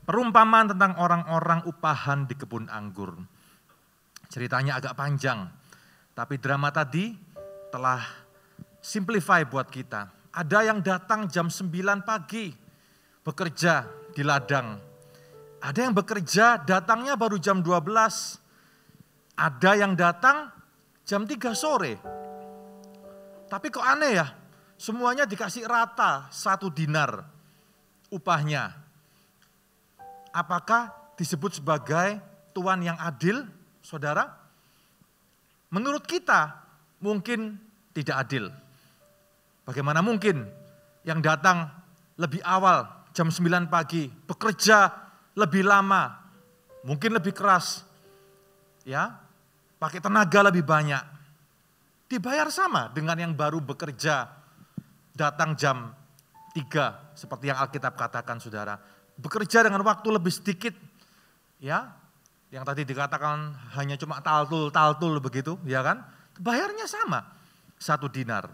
Perumpamaan tentang orang-orang upahan di kebun anggur. Ceritanya agak panjang, tapi drama tadi telah simplify buat kita. Ada yang datang jam 9 pagi, bekerja di ladang. Ada yang bekerja datangnya baru jam 12. Ada yang datang jam 3 sore. Tapi kok aneh ya, semuanya dikasih rata 1 dinar upahnya. Apakah disebut sebagai Tuhan yang adil, saudara? Menurut kita mungkin tidak adil. Bagaimana mungkin yang datang lebih awal jam 9 pagi, bekerja lebih lama, mungkin lebih keras, ya, pakai tenaga lebih banyak, dibayar sama dengan yang baru bekerja datang jam 3 seperti yang Alkitab katakan, saudara. Bekerja dengan waktu lebih sedikit, ya, yang tadi dikatakan hanya cuma taltul begitu, ya kan? Bayarnya sama, 1 dinar.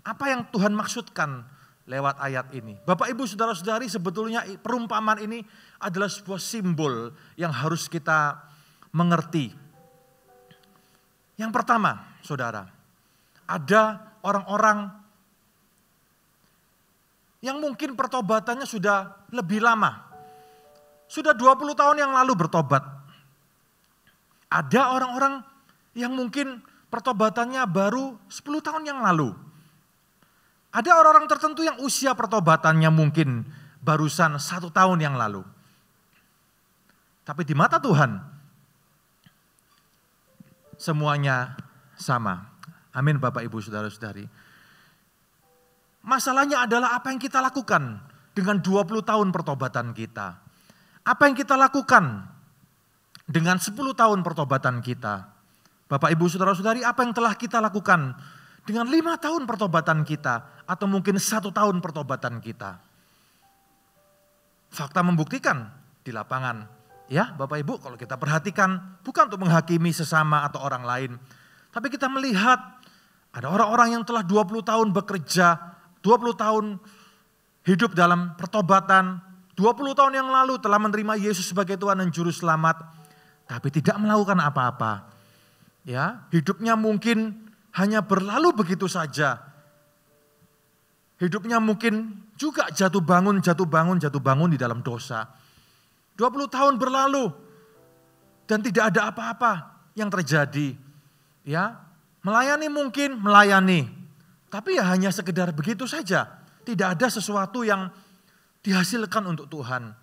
Apa yang Tuhan maksudkan lewat ayat ini? Bapak Ibu saudara-saudari, sebetulnya perumpamaan ini adalah sebuah simbol yang harus kita mengerti. Yang pertama, saudara, ada orang-orang yang mungkin pertobatannya sudah lebih lama. Sudah 20 tahun yang lalu bertobat. Ada orang-orang yang mungkin pertobatannya baru 10 tahun yang lalu. Ada orang-orang tertentu yang usia pertobatannya mungkin barusan 1 tahun yang lalu. Tapi di mata Tuhan, semuanya sama. Amin Bapak Ibu saudara-saudari. Masalahnya adalah apa yang kita lakukan dengan 20 tahun pertobatan kita. Apa yang kita lakukan dengan 10 tahun pertobatan kita. Bapak Ibu saudara-saudari, apa yang telah kita lakukan dengan 5 tahun pertobatan kita. Atau mungkin 1 tahun pertobatan kita. Fakta membuktikan di lapangan. Ya Bapak Ibu, kalau kita perhatikan bukan untuk menghakimi sesama atau orang lain. Tapi kita melihat ada orang-orang yang telah 20 tahun bekerja, 20 tahun hidup dalam pertobatan, 20 tahun yang lalu telah menerima Yesus sebagai Tuhan dan Juru Selamat, tapi tidak melakukan apa-apa. Ya, hidupnya mungkin hanya berlalu begitu saja. Hidupnya mungkin juga jatuh bangun di dalam dosa. 20 tahun berlalu dan tidak ada apa-apa yang terjadi. Ya, melayani mungkin melayani, tapi ya hanya sekedar begitu saja. Tidak ada sesuatu yang dihasilkan untuk Tuhan.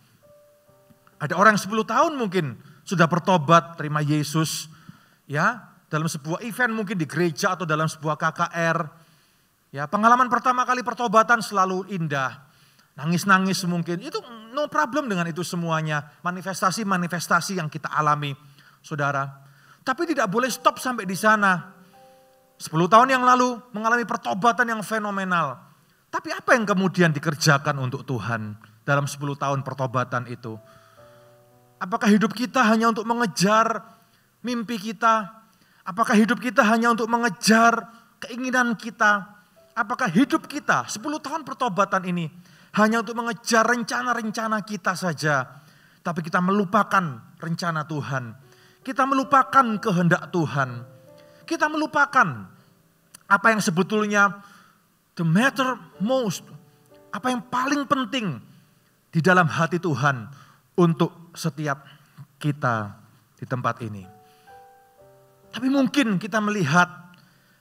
Ada orang yang 10 tahun mungkin sudah bertobat, terima Yesus, ya, dalam sebuah event mungkin di gereja atau dalam sebuah KKR. Ya, pengalaman pertama kali pertobatan selalu indah. Nangis-nangis mungkin, itu no problem dengan itu semuanya. Manifestasi-manifestasi yang kita alami, saudara. Tapi tidak boleh stop sampai di sana. 10 tahun yang lalu mengalami pertobatan yang fenomenal. Tapi apa yang kemudian dikerjakan untuk Tuhan dalam 10 tahun pertobatan itu? Apakah hidup kita hanya untuk mengejar mimpi kita? Apakah hidup kita hanya untuk mengejar keinginan kita? Apakah hidup kita 10 tahun pertobatan ini hanya untuk mengejar rencana-rencana kita saja? Tapi kita melupakan rencana Tuhan. Kita melupakan kehendak Tuhan. Kita melupakan apa yang sebetulnya the matter most, apa yang paling penting di dalam hati Tuhan untuk setiap kita di tempat ini. Tapi mungkin kita melihat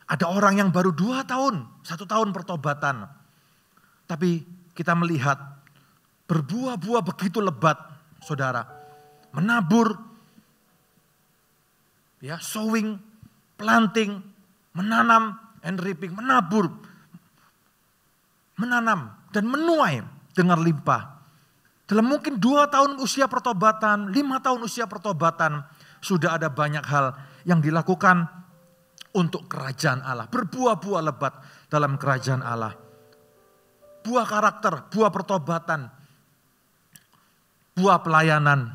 ada orang yang baru 2 tahun, 1 tahun pertobatan. Tapi kita melihat berbuah-buah begitu lebat, saudara. Menabur, ya, sowing, planting, menanam, and reaping, menabur, menanam dan menuai dengan limpah. Dalam mungkin 2 tahun usia pertobatan, 5 tahun usia pertobatan, sudah ada banyak hal yang dilakukan untuk kerajaan Allah. Berbuah-buah lebat dalam kerajaan Allah. Buah karakter, buah pertobatan, buah pelayanan,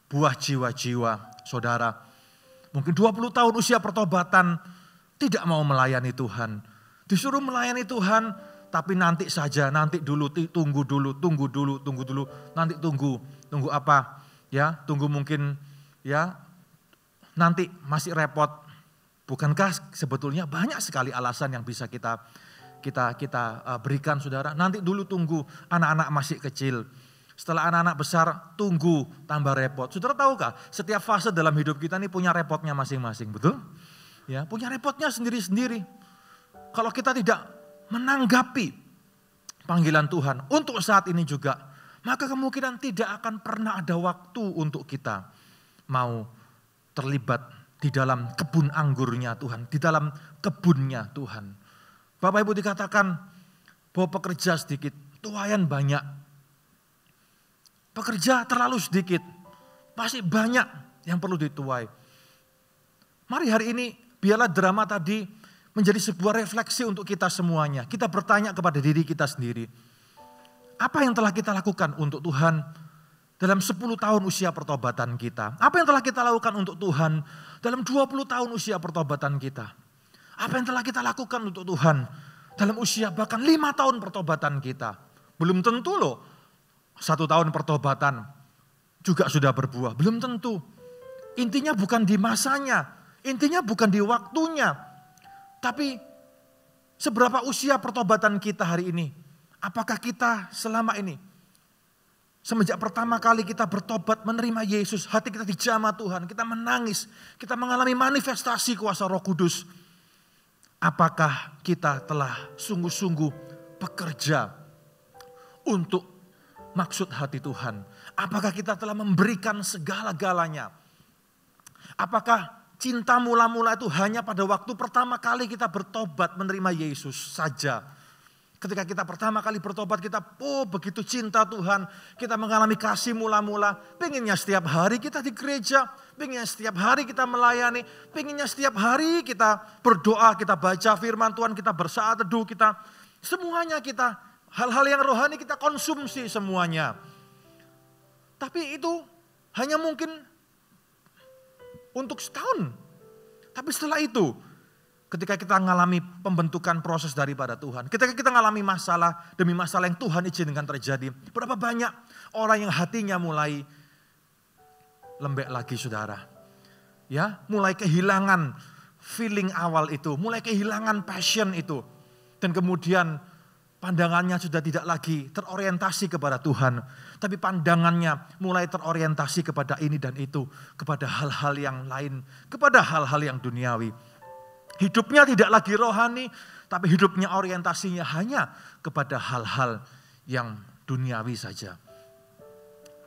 buah jiwa-jiwa, saudara. Mungkin 20 tahun usia pertobatan tidak mau melayani Tuhan. Disuruh melayani Tuhan, tapi nanti saja, nanti dulu, tunggu dulu, nanti tunggu apa? Ya, tunggu mungkin ya nanti masih repot. Bukankah sebetulnya banyak sekali alasan yang bisa kita berikan saudara. Nanti dulu tunggu, anak-anak masih kecil. Setelah anak-anak besar, tunggu tambah repot. Saudara tahukah, setiap fase dalam hidup kita ini punya repotnya masing-masing, betul? Ya, punya repotnya sendiri-sendiri. Kalau kita tidak menanggapi panggilan Tuhan untuk saat ini juga, maka kemungkinan tidak akan pernah ada waktu untuk kita mau terlibat di dalam kebun anggurnya Tuhan, di dalam kebunnya Tuhan. Bapak Ibu dikatakan bahwa pekerja sedikit, tuaian banyak. Pekerja terlalu sedikit, masih banyak yang perlu dituai. Mari hari ini biarlah drama tadi menjadi sebuah refleksi untuk kita semuanya. Kita bertanya kepada diri kita sendiri. Apa yang telah kita lakukan untuk Tuhan dalam 10 tahun usia pertobatan kita? Apa yang telah kita lakukan untuk Tuhan dalam 20 tahun usia pertobatan kita? Apa yang telah kita lakukan untuk Tuhan dalam usia bahkan 5 tahun pertobatan kita? Belum tentu loh 1 tahun pertobatan juga sudah berbuah. Belum tentu. Intinya bukan di masanya. Intinya bukan di waktunya. Tapi seberapa usia pertobatan kita hari ini? Apakah kita selama ini, semenjak pertama kali kita bertobat menerima Yesus, hati kita dijamah Tuhan, kita menangis, kita mengalami manifestasi kuasa Roh Kudus. Apakah kita telah sungguh-sungguh bekerja untuk maksud hati Tuhan? Apakah kita telah memberikan segala-galanya? Apakah cinta mula-mula itu hanya pada waktu pertama kali kita bertobat menerima Yesus saja? Ketika kita pertama kali bertobat, kita begitu cinta Tuhan, kita mengalami kasih mula-mula, pengennya setiap hari kita di gereja, pengennya setiap hari kita melayani, pengennya setiap hari kita berdoa, kita baca firman Tuhan, kita bersaat teduh, kita semuanya kita, hal-hal yang rohani kita konsumsi semuanya. Tapi itu hanya mungkin untuk setahun. Tapi setelah itu, ketika kita mengalami pembentukan proses daripada Tuhan, ketika kita mengalami masalah demi masalah yang Tuhan izinkan terjadi, berapa banyak orang yang hatinya mulai lembek lagi saudara. Ya, mulai kehilangan feeling awal itu, mulai kehilangan passion itu. Dan kemudian pandangannya sudah tidak lagi terorientasi kepada Tuhan. Tapi pandangannya mulai terorientasi kepada ini dan itu. Kepada hal-hal yang lain. Kepada hal-hal yang duniawi. Hidupnya tidak lagi rohani. Tapi hidupnya orientasinya hanya kepada hal-hal yang duniawi saja.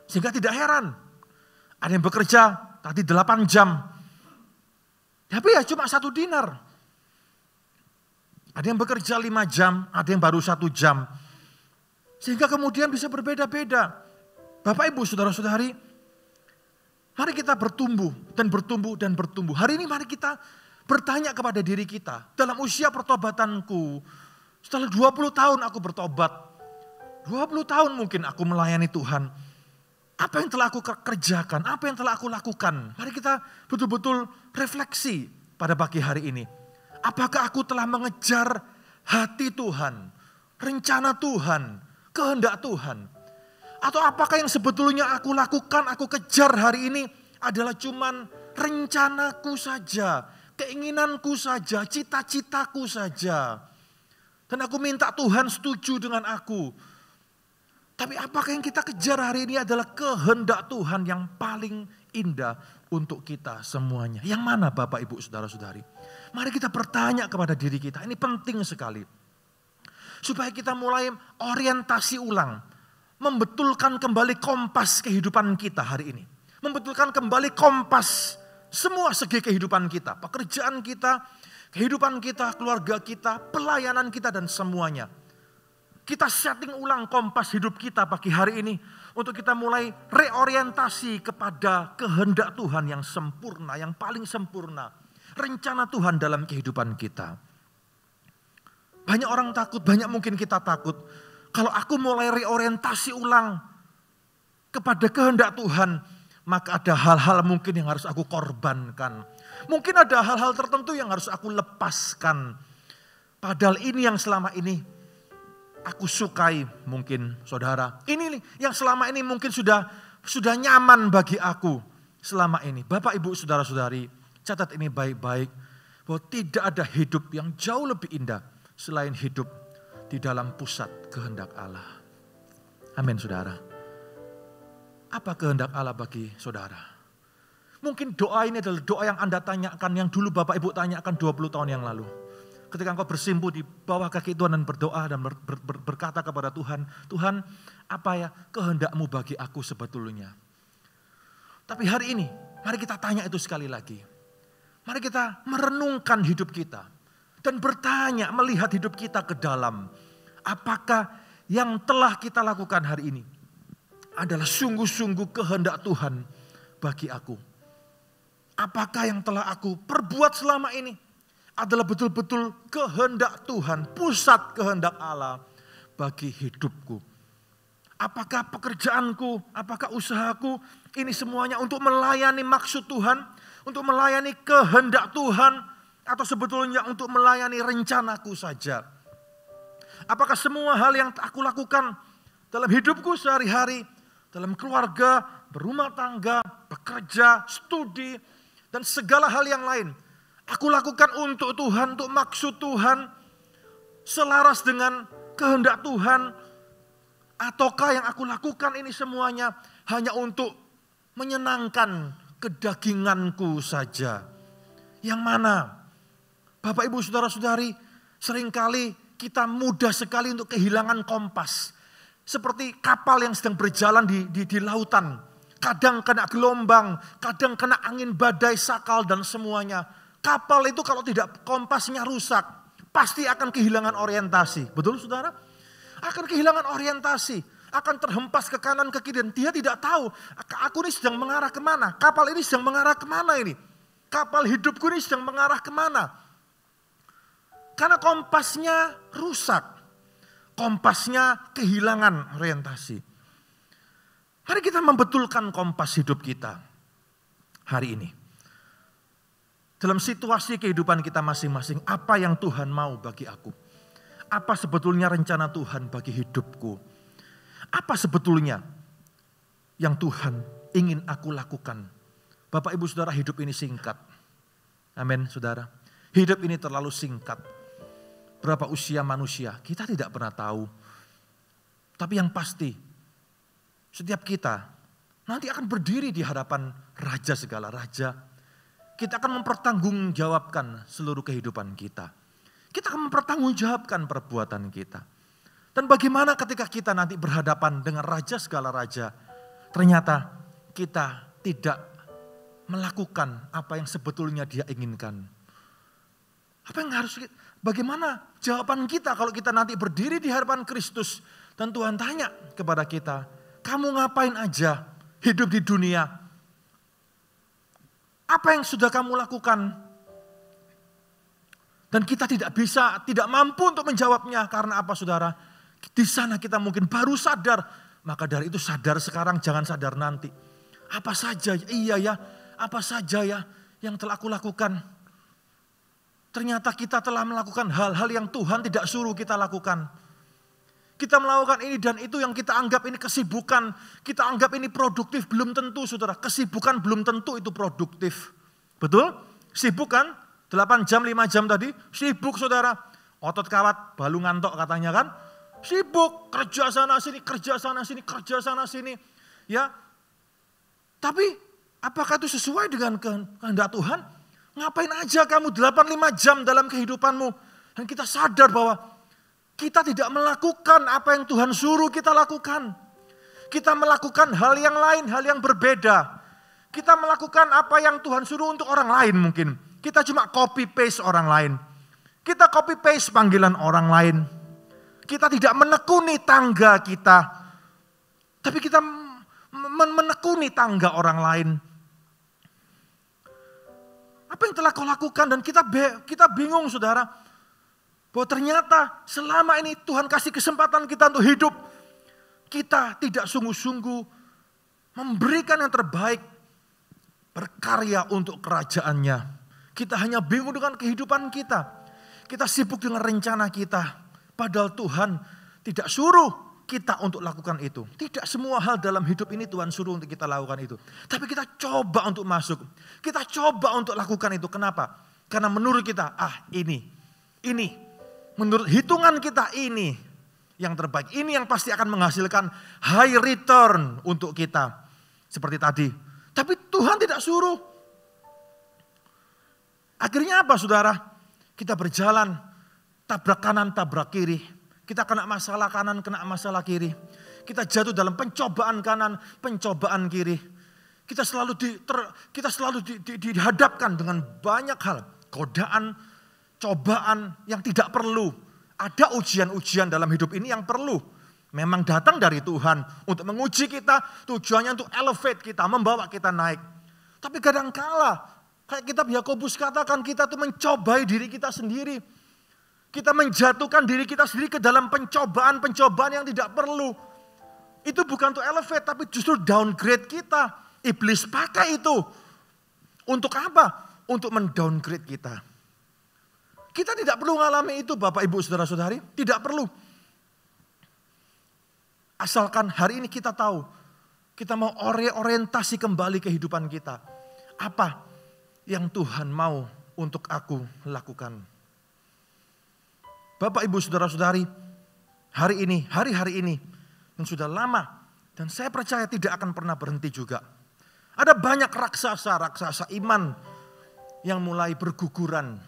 Sehingga tidak heran. Ada yang bekerja tadi 8 jam. Tapi ya cuma 1 dinar. Ada yang bekerja 5 jam, ada yang baru 1 jam. Sehingga kemudian bisa berbeda-beda. Bapak Ibu saudara-saudari, mari kita bertumbuh dan bertumbuh dan bertumbuh. Hari ini mari kita bertanya kepada diri kita. Dalam usia pertobatanku, setelah 20 tahun aku bertobat. 20 tahun mungkin aku melayani Tuhan. Apa yang telah aku kerjakan, apa yang telah aku lakukan. Mari kita betul-betul refleksi pada pagi hari ini. Apakah aku telah mengejar hati Tuhan, rencana Tuhan, kehendak Tuhan? Atau apakah yang sebetulnya aku lakukan, aku kejar hari ini adalah cuman rencanaku saja, keinginanku saja, cita-citaku saja. Dan aku minta Tuhan setuju dengan aku. Tapi apakah yang kita kejar hari ini adalah kehendak Tuhan yang paling indah untuk kita semuanya? Yang mana Bapak Ibu Saudara-saudari? Mari kita bertanya kepada diri kita, ini penting sekali. Supaya kita mulai orientasi ulang, membetulkan kembali kompas kehidupan kita hari ini. Membetulkan kembali kompas semua segi kehidupan kita, pekerjaan kita, kehidupan kita, keluarga kita, pelayanan kita dan semuanya. Kita setting ulang kompas hidup kita pagi hari ini untuk kita mulai reorientasi kepada kehendak Tuhan yang sempurna, yang paling sempurna. Rencana Tuhan dalam kehidupan kita. Banyak orang takut, banyak mungkin kita takut. Kalau aku mulai reorientasi ulang kepada kehendak Tuhan, maka ada hal-hal mungkin yang harus aku korbankan. Mungkin ada hal-hal tertentu yang harus aku lepaskan. Padahal ini yang selama ini aku sukai mungkin saudara. Ini yang selama ini mungkin sudah nyaman bagi aku selama ini. Bapak, Ibu, saudara-saudari, catat ini baik-baik. Bahwa tidak ada hidup yang jauh lebih indah selain hidup di dalam pusat kehendak Allah. Amin, saudara. Apa kehendak Allah bagi saudara? Mungkin doa ini adalah doa yang Anda tanyakan, yang dulu Bapak Ibu tanyakan 20 tahun yang lalu. Ketika engkau bersimpuh di bawah kaki Tuhan dan berdoa dan berkata kepada Tuhan, Tuhan, apa ya kehendakmu bagi aku sebetulnya? Tapi hari ini, mari kita tanya itu sekali lagi. Mari kita merenungkan hidup kita dan bertanya, melihat hidup kita ke dalam. Apakah yang telah kita lakukan hari ini adalah sungguh-sungguh kehendak Tuhan bagi aku? Apakah yang telah aku perbuat selama ini adalah betul-betul kehendak Tuhan, pusat kehendak Allah bagi hidupku? Apakah pekerjaanku, apakah usahaku, ini semuanya untuk melayani maksud Tuhan, untuk melayani kehendak Tuhan, atau sebetulnya untuk melayani rencanaku saja? Apakah semua hal yang aku lakukan dalam hidupku sehari-hari, dalam keluarga, berumah tangga, bekerja, studi, dan segala hal yang lain, aku lakukan untuk Tuhan, untuk maksud Tuhan, selaras dengan kehendak Tuhan? Ataukah yang aku lakukan ini semuanya hanya untuk menyenangkan kedaginganku saja? Yang mana? Bapak, Ibu, saudara-saudari, seringkali kita mudah sekali untuk kehilangan kompas. Seperti kapal yang sedang berjalan di lautan. Kadang kena gelombang, kadang kena angin badai, sakal, dan semuanya. Kapal itu kalau tidak kompasnya rusak, pasti akan kehilangan orientasi. Betul, saudara? Akan kehilangan orientasi, akan terhempas ke kanan ke kiri, dan dia tidak tahu aku ini sedang mengarah kemana, kapal ini sedang mengarah kemana ini, kapal hidupku ini sedang mengarah kemana. Karena kompasnya rusak, kompasnya kehilangan orientasi. Mari kita membetulkan kompas hidup kita hari ini. Dalam situasi kehidupan kita masing-masing, apa yang Tuhan mau bagi aku? Apa sebetulnya rencana Tuhan bagi hidupku? Apa sebetulnya yang Tuhan ingin aku lakukan? Bapak, Ibu, saudara, hidup ini singkat. Amin, saudara. Hidup ini terlalu singkat. Berapa usia manusia, kita tidak pernah tahu. Tapi yang pasti, setiap kita nanti akan berdiri di hadapan Raja segala raja. Kita akan mempertanggungjawabkan seluruh kehidupan kita. Kita akan mempertanggungjawabkan perbuatan kita. Dan bagaimana ketika kita nanti berhadapan dengan Raja segala raja, ternyata kita tidak melakukan apa yang sebetulnya Dia inginkan. Apa yang harus bagaimana jawaban kita kalau kita nanti berdiri di hadapan Kristus dan Tuhan tanya kepada kita, kamu ngapain aja hidup di dunia? Apa yang sudah kamu lakukan? Dan kita tidak mampu untuk menjawabnya. Karena apa, saudara? Di sana kita mungkin baru sadar. Maka dari itu sadar sekarang, jangan sadar nanti. Apa saja, iya ya, apa saja ya yang telah aku lakukan. Ternyata kita telah melakukan hal-hal yang Tuhan tidak suruh kita lakukan. Kita melakukan ini dan itu yang kita anggap ini kesibukan. Kita anggap ini produktif, belum tentu, saudara. Kesibukan belum tentu itu produktif. Betul? Sibuk kan? 8 jam, 5 jam tadi, sibuk, saudara. Otot kawat, balu ngantok katanya kan. Sibuk, kerja sana sini, kerja sana sini, kerja sana sini. Ya. Tapi apakah itu sesuai dengan kehendak Tuhan? Ngapain aja kamu 8-5 jam dalam kehidupanmu? Dan kita sadar bahwa kita tidak melakukan apa yang Tuhan suruh kita lakukan. Kita melakukan hal yang lain, hal yang berbeda. Kita melakukan apa yang Tuhan suruh untuk orang lain mungkin. Kita cuma copy paste orang lain. Kita copy paste panggilan orang lain. Kita tidak menekuni tangga kita. Tapi kita menekuni tangga orang lain. Apa yang telah kau lakukan? Dan kita bingung, saudara. Bahwa ternyata selama ini Tuhan kasih kesempatan kita untuk hidup. Kita tidak sungguh-sungguh memberikan yang terbaik. Berkarya untuk kerajaannya. Kita hanya bingung dengan kehidupan kita. Kita sibuk dengan rencana kita. Padahal Tuhan tidak suruh kita untuk lakukan itu. Tidak semua hal dalam hidup ini Tuhan suruh untuk kita lakukan itu. Tapi kita coba untuk masuk. Kita coba untuk lakukan itu. Kenapa? Karena menurut kita, ini. Menurut hitungan kita ini yang terbaik. Ini yang pasti akan menghasilkan high return untuk kita. Seperti tadi. Tapi Tuhan tidak suruh. Akhirnya apa saudara? Kita berjalan, tabrak kanan, tabrak kiri. Kita kena masalah kanan, kena masalah kiri. Kita jatuh dalam pencobaan kanan, pencobaan kiri. Kita selalu dihadapkan dengan banyak hal. Godaan, cobaan yang tidak perlu. Ada ujian-ujian dalam hidup ini yang perlu. Memang datang dari Tuhan untuk menguji kita. Tujuannya untuk elevate kita, membawa kita naik. Tapi kadangkala, kayak kitab Yakobus katakan, kita tuh mencobai diri kita sendiri. Kita menjatuhkan diri kita sendiri ke dalam pencobaan-pencobaan yang tidak perlu. Itu bukan untuk elevate, tapi justru downgrade kita. Iblis pakai itu. Untuk apa? Untuk mendowngrade kita. Kita tidak perlu mengalami itu Bapak Ibu Saudara-saudari. Tidak perlu. Asalkan hari ini kita tahu. Kita mau orientasi kembali kehidupan kita. Apa yang Tuhan mau untuk aku lakukan. Bapak Ibu Saudara-saudari, hari-hari ini yang sudah lama dan saya percaya tidak akan pernah berhenti juga. Ada banyak raksasa iman yang mulai berguguran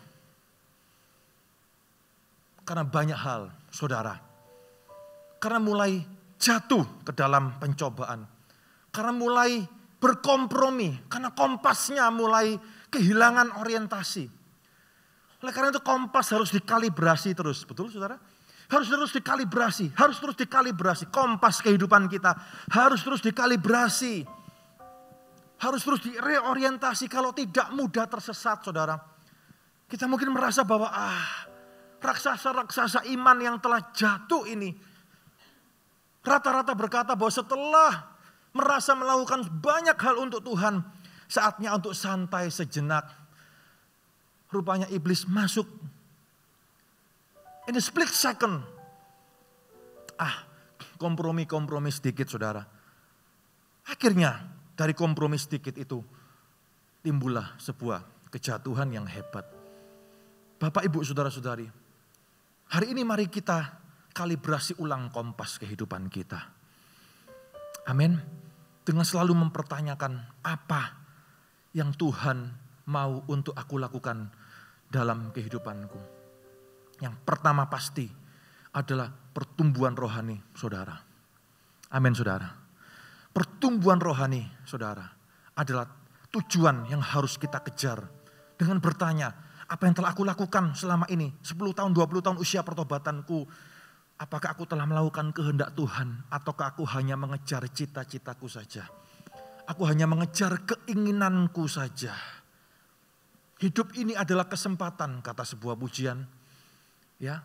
karena banyak hal, saudara. Karena mulai jatuh ke dalam pencobaan. Karena mulai berkompromi, karena kompasnya mulai kehilangan orientasi. Oleh karena itu kompas harus dikalibrasi terus. Betul saudara? Harus terus dikalibrasi. Kompas kehidupan kita harus terus dikalibrasi. Harus terus direorientasi. Kalau tidak mudah tersesat saudara. Kita mungkin merasa bahwa raksasa-raksasa iman yang telah jatuh ini. Rata-rata berkata bahwa setelah merasa melakukan banyak hal untuk Tuhan. Saatnya untuk santai sejenak. Rupanya iblis masuk. In a split second. Kompromi sedikit saudara. Akhirnya dari kompromi sedikit itu. Timbullah sebuah kejatuhan yang hebat. Bapak ibu saudara-saudari. Hari ini mari kita kalibrasi ulang kompas kehidupan kita. Amin. Dengan selalu mempertanyakan apa yang Tuhan mau untuk aku lakukan dalam kehidupanku. Yang pertama pasti adalah pertumbuhan rohani saudara. Amin saudara. Pertumbuhan rohani saudara adalah tujuan yang harus kita kejar. Dengan bertanya, apa yang telah aku lakukan selama ini? 10 tahun, 20 tahun usia pertobatanku. Apakah aku telah melakukan kehendak Tuhan? Ataukah aku hanya mengejar cita-citaku saja? Aku hanya mengejar keinginanku saja. Hidup ini adalah kesempatan, kata sebuah pujian. Ya,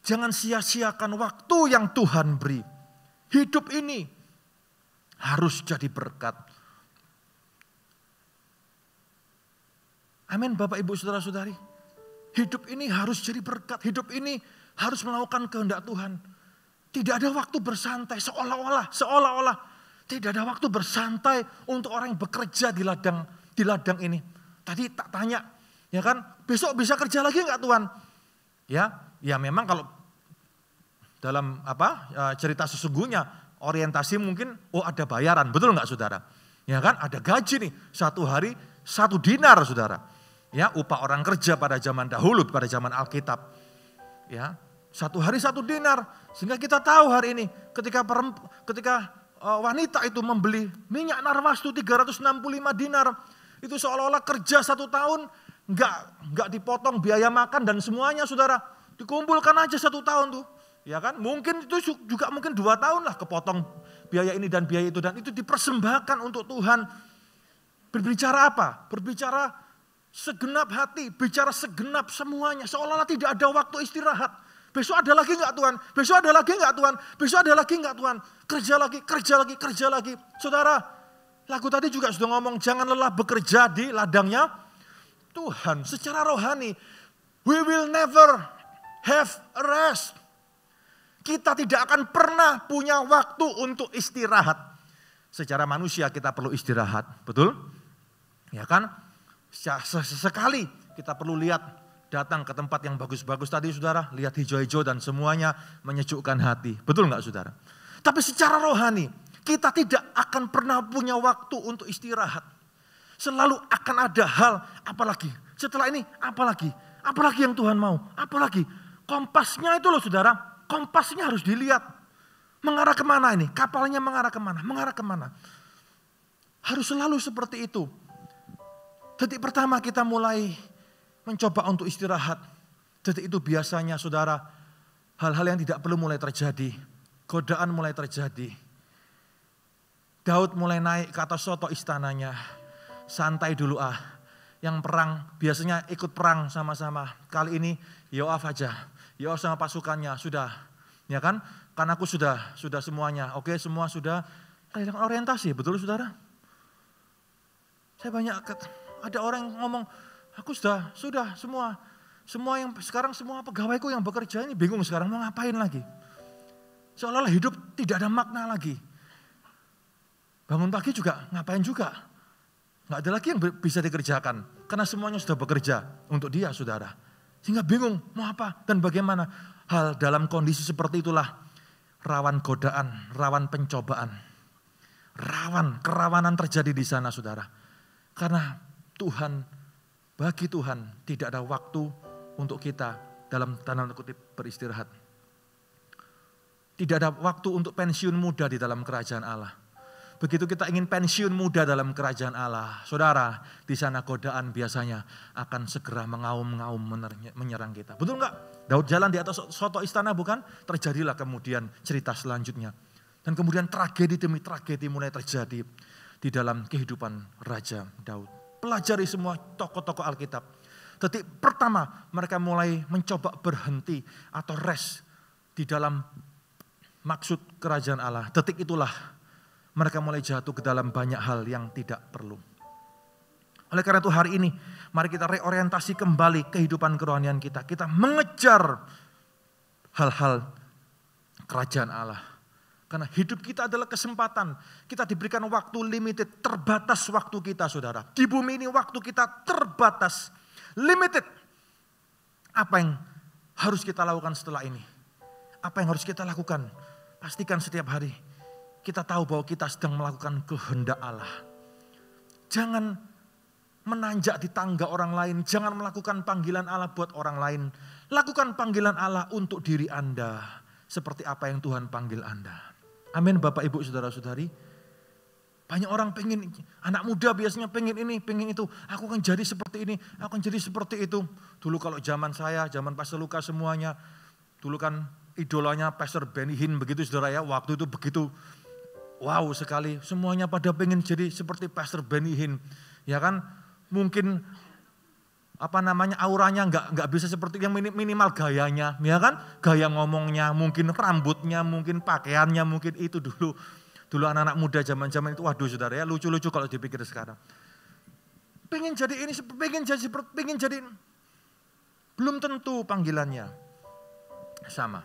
jangan sia-siakan waktu yang Tuhan beri. Hidup ini harus jadi berkat. Amin Bapak Ibu Saudara-saudari. Hidup ini harus jadi berkat. Hidup ini harus melakukan kehendak Tuhan. Tidak ada waktu bersantai seolah-olah tidak ada waktu bersantai untuk orang yang bekerja di ladang ini. Tadi tak tanya, ya kan, besok bisa kerja lagi enggak Tuhan? Ya memang kalau dalam cerita sesungguhnya orientasi mungkin ada bayaran, betul enggak saudara? Ya kan, ada gaji nih, 1 hari 1 dinar saudara. Ya, upah orang kerja pada zaman dahulu, pada zaman Alkitab. Ya, 1 hari 1 dinar. Sehingga kita tahu hari ini ketika wanita itu membeli minyak narwastu 365 dinar. Itu seolah-olah kerja 1 tahun, enggak dipotong biaya makan dan semuanya saudara. Dikumpulkan aja 1 tahun tuh. Ya kan, mungkin itu juga mungkin 2 tahun lah kepotong biaya ini dan biaya itu. Dan itu dipersembahkan untuk Tuhan. Berbicara apa? Berbicara segenap hati, bicara segenap semuanya. Seolah-olah tidak ada waktu istirahat. Besok ada lagi enggak Tuhan? Besok ada lagi enggak Tuhan? Besok ada lagi enggak Tuhan? Kerja lagi. Saudara, lagu tadi juga sudah ngomong, jangan lelah bekerja di ladangnya Tuhan. Secara rohani, we will never have a rest. Kita tidak akan pernah punya waktu untuk istirahat. Secara manusia kita perlu istirahat, betul? Ya kan? Sesekali kita perlu lihat, datang ke tempat yang bagus-bagus tadi saudara, lihat hijau-hijau dan semuanya menyejukkan hati. Betul enggak saudara? Tapi secara rohani, kita tidak akan pernah punya waktu untuk istirahat. Selalu akan ada hal, apalagi setelah ini, apalagi yang Tuhan mau, apalagi. Kompasnya itu loh saudara, kompasnya harus dilihat. Mengarah kemana ini? Kapalnya mengarah kemana? Mengarah kemana? Harus selalu seperti itu. Detik pertama kita mulai mencoba untuk istirahat. Detik itu biasanya saudara, hal-hal yang tidak perlu mulai terjadi. Godaan mulai terjadi. Daud mulai naik ke atas soto istananya. Santai dulu Yang perang biasanya ikut perang sama-sama. Kali ini Yoav aja. Yoav sama pasukannya sudah. Ya kan? Karena aku sudah semuanya. Oke, semua sudah kehilangan orientasi. Betul saudara? Saya banyak ada orang yang ngomong, aku sudah semua yang sekarang semua pegawaiku yang bekerja ini bingung sekarang mau ngapain lagi. Seolah-olah hidup tidak ada makna lagi. Bangun pagi juga ngapain juga. Nggak ada lagi yang bisa dikerjakan. Karena semuanya sudah bekerja untuk dia saudara. Sehingga bingung mau apa dan bagaimana. Hal dalam kondisi seperti itulah rawan godaan, rawan pencobaan. Kerawanan terjadi di sana saudara. Karena bagi Tuhan tidak ada waktu untuk kita dalam tanda kutip beristirahat. Tidak ada waktu untuk pensiun muda di dalam kerajaan Allah. Begitu kita ingin pensiun muda dalam kerajaan Allah, saudara, di sana godaan biasanya akan segera mengaum-ngaum menyerang kita. Betul enggak? Daud jalan di atas soto istana bukan? Terjadilah kemudian cerita selanjutnya. Dan kemudian tragedi demi tragedi mulai terjadi di dalam kehidupan Raja Daud. Pelajari semua tokoh-tokoh Alkitab. Detik pertama mereka mulai mencoba berhenti atau rest di dalam maksud kerajaan Allah. Detik itulah mereka mulai jatuh ke dalam banyak hal yang tidak perlu. Oleh karena itu hari ini mari kita reorientasi kembali kehidupan kerohanian kita. Kita mengejar hal-hal kerajaan Allah. Karena hidup kita adalah kesempatan. Kita diberikan waktu limited, terbatas waktu kita saudara. Di bumi ini waktu kita terbatas, limited. Apa yang harus kita lakukan setelah ini? Apa yang harus kita lakukan? Pastikan setiap hari kita tahu bahwa kita sedang melakukan kehendak Allah. Jangan menanjak di tangga orang lain. Jangan melakukan panggilan Allah buat orang lain. Lakukan panggilan Allah untuk diri Anda. Seperti apa yang Tuhan panggil Anda. Amin Bapak Ibu Saudara-saudari. Banyak orang pengen, anak muda biasanya pengen ini, pengen itu. Aku akan jadi seperti ini, aku akan jadi seperti itu. Dulu kalau zaman saya, zaman Pastor Lukas semuanya. Dulu kan idolanya Pastor Benny Hinn begitu saudara ya. Waktu itu begitu wow sekali. Semuanya pada pengen jadi seperti Pastor Benny Hinn. Ya kan mungkin auranya nggak bisa seperti yang minimal gayanya. Ya kan gaya ngomongnya, mungkin rambutnya, mungkin pakaiannya, mungkin itu dulu. Dulu anak-anak muda zaman-zaman itu waduh saudara ya lucu-lucu kalau dipikir sekarang. Pengen jadi ini, pengen jadi belum tentu panggilannya sama.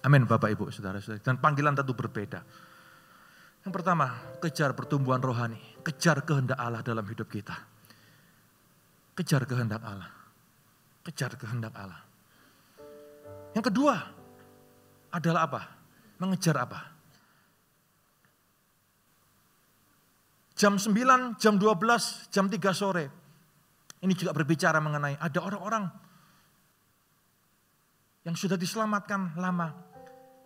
Amin Bapak Ibu Saudara-saudari. Dan panggilan tentu berbeda. Yang pertama, kejar pertumbuhan rohani. Kejar kehendak Allah dalam hidup kita. Kejar kehendak Allah. Kejar kehendak Allah. Yang kedua adalah apa? Mengejar apa? Jam 9, jam 12, jam 3 sore. Ini juga berbicara mengenai ada orang-orang yang sudah diselamatkan lama.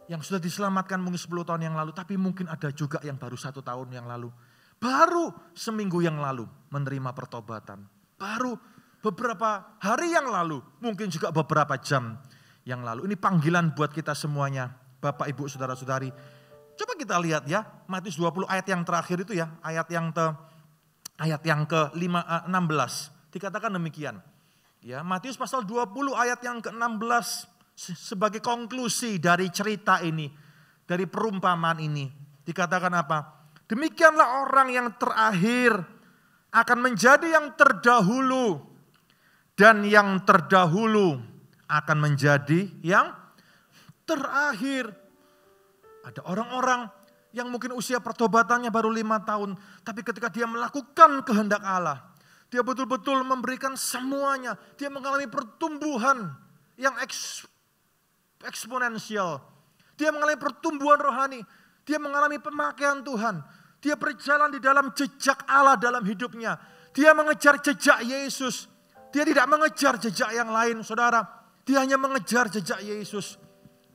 Yang sudah diselamatkan mungkin 10 tahun yang lalu. Tapi mungkin ada juga yang baru 1 tahun yang lalu. Baru seminggu yang lalu menerima pertobatan. Baru beberapa hari yang lalu. Mungkin juga beberapa jam yang lalu. Ini panggilan buat kita semuanya. Bapak, Ibu, Saudara-saudari. Coba kita lihat ya. Matius 20 ayat yang terakhir itu ya. Ayat yang ke-16. Dikatakan demikian. Ya, Matius pasal 20 ayat yang ke-16. Sebagai konklusi dari cerita ini, dari perumpamaan ini, dikatakan apa? Demikianlah orang yang terakhir akan menjadi yang terdahulu, dan yang terdahulu akan menjadi yang terakhir. Ada orang-orang yang mungkin usia pertobatannya baru 5 tahun. Tapi ketika dia melakukan kehendak Allah, dia betul-betul memberikan semuanya. Dia mengalami pertumbuhan yang eksponensial. Dia mengalami pertumbuhan rohani. Dia mengalami pemakaian Tuhan. Dia berjalan di dalam jejak Allah dalam hidupnya. Dia mengejar jejak Yesus. Dia tidak mengejar jejak yang lain, saudara. Dia hanya mengejar jejak Yesus.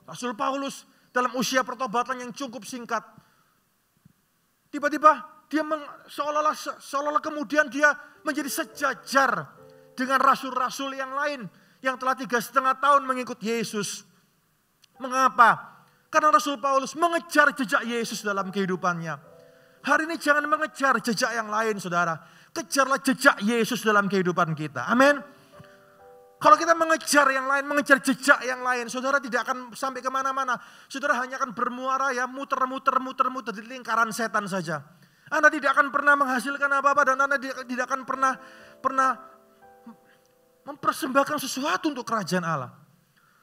Rasul Paulus dalam usia pertobatan yang cukup singkat, tiba-tiba dia seolah-olah kemudian dia menjadi sejajar dengan rasul-rasul yang lain yang telah 3,5 tahun mengikut Yesus. Mengapa? Karena Rasul Paulus mengejar jejak Yesus dalam kehidupannya. Hari ini jangan mengejar jejak yang lain, saudara. Kejarlah jejak Yesus dalam kehidupan kita. Amin. Kalau kita mengejar yang lain, mengejar jejak yang lain, saudara tidak akan sampai kemana-mana. Saudara hanya akan bermuara ya, muter-muter di lingkaran setan saja. Anda tidak akan pernah menghasilkan apa-apa dan Anda tidak akan pernah mempersembahkan sesuatu untuk kerajaan Allah.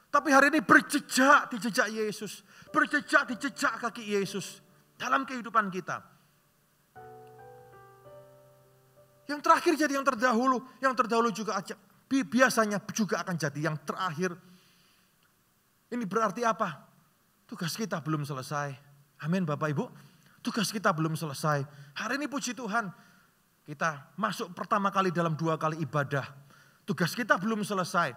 Tapi hari ini berjejak di jejak Yesus. Berjejak di jejak kaki Yesus dalam kehidupan kita. Yang terakhir jadi yang terdahulu juga biasanya juga akan jadi yang terakhir. Ini berarti apa? Tugas kita belum selesai. Amin Bapak Ibu. Tugas kita belum selesai. Hari ini puji Tuhan, kita masuk pertama kali dalam 2 kali ibadah. Tugas kita belum selesai.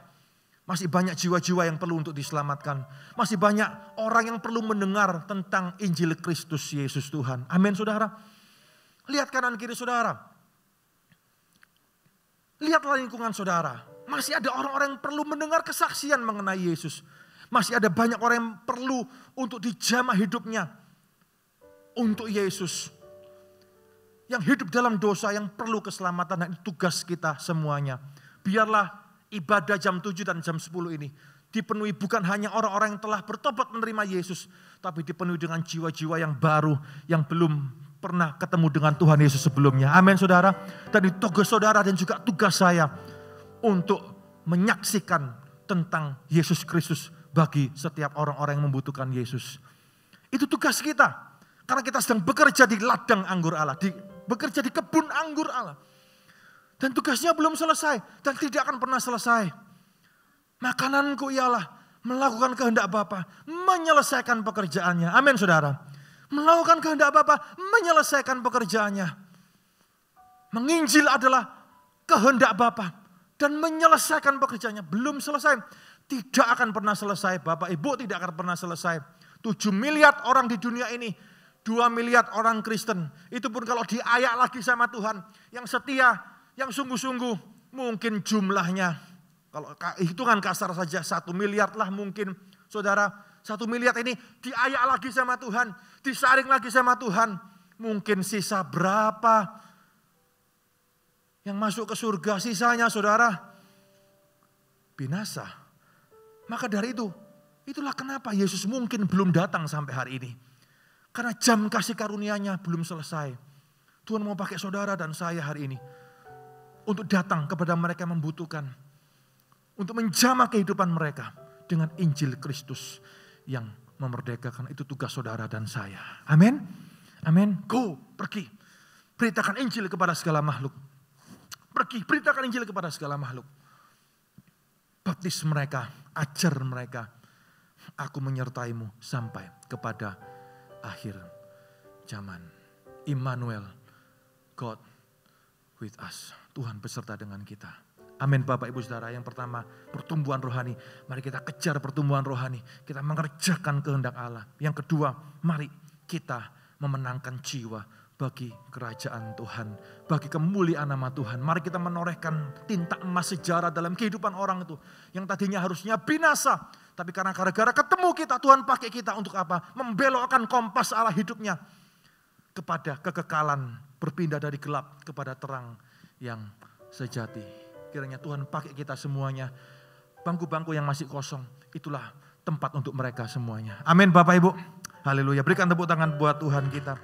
Masih banyak jiwa-jiwa yang perlu untuk diselamatkan. Masih banyak orang yang perlu mendengar tentang Injil Kristus Yesus Tuhan. Amin saudara. Lihat kanan kiri saudara. Lihatlah lingkungan saudara. Masih ada orang-orang yang perlu mendengar kesaksian mengenai Yesus. Masih ada banyak orang yang perlu untuk dijamah hidupnya untuk Yesus. Yang hidup dalam dosa, yang perlu keselamatan. Dan itu tugas kita semuanya. Biarlah ibadah jam 7 dan jam 10 ini dipenuhi bukan hanya orang-orang yang telah bertobat menerima Yesus. Tapi dipenuhi dengan jiwa-jiwa yang baru, yang belum pernah ketemu dengan Tuhan Yesus sebelumnya. Amin saudara. Dan itu tugas saudara dan juga tugas saya untuk menyaksikan tentang Yesus Kristus bagi setiap orang-orang yang membutuhkan Yesus. Itu tugas kita. Karena kita sedang bekerja di ladang anggur Allah. Bekerja di kebun anggur Allah. Dan tugasnya belum selesai. Dan tidak akan pernah selesai. Makananku ialah melakukan kehendak Bapa, menyelesaikan pekerjaannya. Amin saudara. Melakukan kehendak Bapa, menyelesaikan pekerjaannya. Menginjil adalah kehendak Bapa dan menyelesaikan pekerjaannya. Belum selesai, tidak akan pernah selesai. Bapak Ibu tidak akan pernah selesai. 7 miliar orang di dunia ini, 2 miliar orang Kristen. Itu pun kalau diayak lagi sama Tuhan, yang setia, yang sungguh-sungguh, mungkin jumlahnya, kalau hitungan kasar saja 1 miliar lah mungkin, saudara. 1 miliar ini diayak lagi sama Tuhan, disaring lagi sama Tuhan. Mungkin sisa berapa yang masuk ke surga, sisanya saudara binasa. Maka dari itu, itulah kenapa Yesus mungkin belum datang sampai hari ini. Karena jam kasih karunia-Nya belum selesai. Tuhan mau pakai saudara dan saya hari ini untuk datang kepada mereka yang membutuhkan, untuk menjamah kehidupan mereka dengan Injil Kristus yang memerdekakan. Itu tugas saudara dan saya. Amin. Amin. Go, pergi. Beritakan Injil kepada segala makhluk. Pergi, beritakan Injil kepada segala makhluk. Baptis mereka, ajar mereka. Aku menyertaimu sampai kepada akhir zaman. Immanuel, God with us. Tuhan beserta dengan kita. Amin Bapak Ibu Saudara. Yang pertama pertumbuhan rohani. Mari kita kejar pertumbuhan rohani. Kita mengerjakan kehendak Allah. Yang kedua mari kita memenangkan jiwa bagi kerajaan Tuhan. Bagi kemuliaan nama Tuhan. Mari kita menorehkan tinta emas sejarah dalam kehidupan orang itu. Yang tadinya harusnya binasa. Tapi karena gara-gara ketemu kita, Tuhan pakai kita untuk apa? Membelokkan kompas arah hidupnya kepada kekekalan. Berpindah dari gelap kepada terang yang sejati. Kiranya Tuhan pakai kita semuanya. Bangku-bangku yang masih kosong, itulah tempat untuk mereka semuanya. Amin Bapak Ibu. Haleluya. Berikan tepuk tangan buat Tuhan kita.